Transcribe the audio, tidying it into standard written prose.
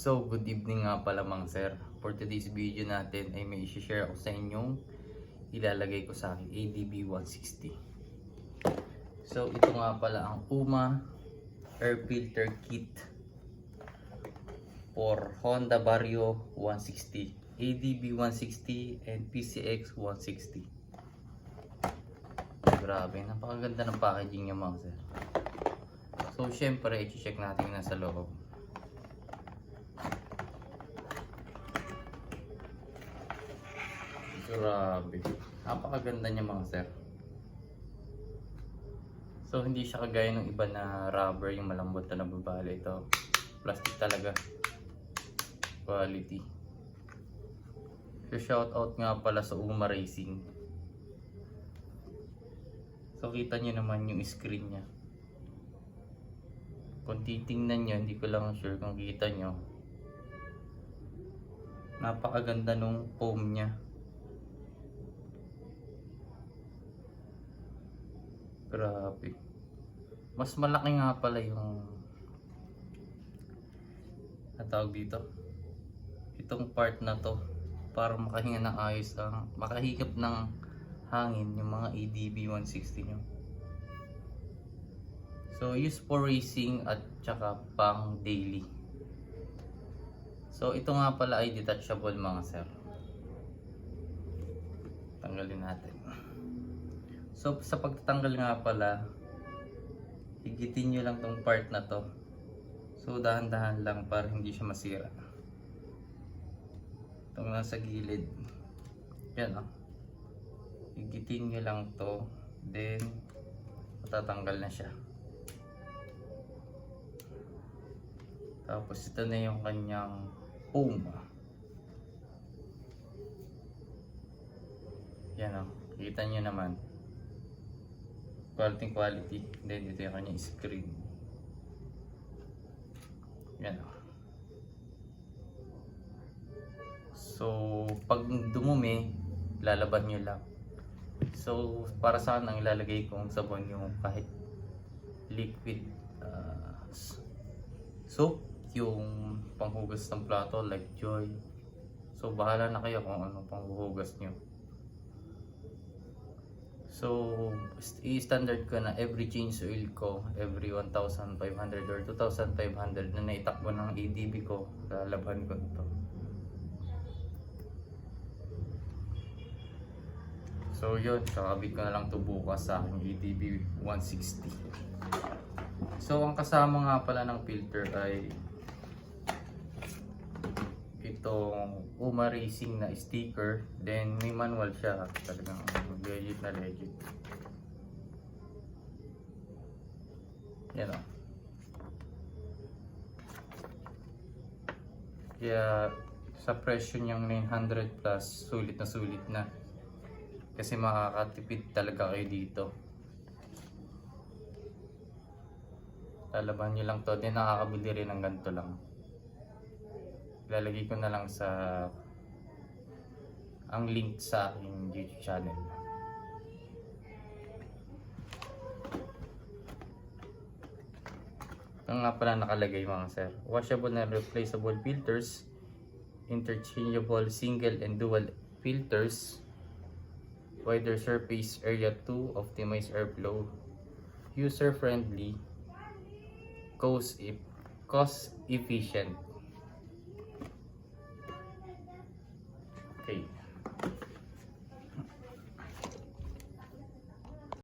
So, good evening nga pala mga sir. For today's video natin ay may i-share ako sa inyong ilalagay ko sa aking ADB 160. So, ito nga pala ang UMA Air Filter Kit for Honda Vario 160, ADB 160 and PCX 160. Grabe, napakaganda ng packaging niya mga sir. So, syempre, i-check natin na sa loob. Grabe, napakaganda niya mga sir. So hindi siya kagaya ng iba na rubber, yung malambot na nababala. Ito plastic talaga, quality. So shout out nga pala sa UMA Racing. So kita nyo naman yung screen nya. Kung titingnan nyo, hindi ko lang sure kung kita nyo, napakaganda nung foam nya. Grabe. Mas malaki nga pala yung tawag dito. Itong part na to para makahinga ng ayos ang makahigop ng hangin yung mga ADB 160 nyo. So use for racing at saka pang daily. So ito nga pala ay detachable mga sir. Tanggalin natin. So sa pagtatanggal nga pala, higitin nyo lang tong part na to. So dahan-dahan lang para hindi siya masira. Itong nasa gilid, yan o. Higitin nyo lang to, then matatanggal na siya. Tapos ito na yung kanyang foam. Yan o, kita nyo naman. Quality. Then ito yung kanyang screen. Yan o. So pag dumumi, lalaban nyo lang. So para saan ang ilalagay kong sabon, yung kahit liquid soap, yung panghugas ng plato like Joy. So bahala na kayo kung ano panghugas nyo. So i-standard ko na every change oil ko, every 1,500 or 2,500 na naitakbo ng ADB ko, lalabhan ko nito. So yun, kakabit ko na lang ito bukas sa aking ADB 160. So ang kasama nga pala ng filter ay itong UMA Racing na sticker, then may manual siya, talagang legit na legit. Yan o. Kaya sa presyo niyang 900 plus, sulit na kasi makakatipid talaga kayo dito. Lalaban nyo lang to, then nakakabili rin ng ganito lang. Ilalagay ko na lang sa ang link sa aking YouTube channel. Ito nga pala nakalagay mga sir. Washable and replaceable filters, interchangeable single and dual filters, wider surface area to optimize airflow, user friendly, cost efficient.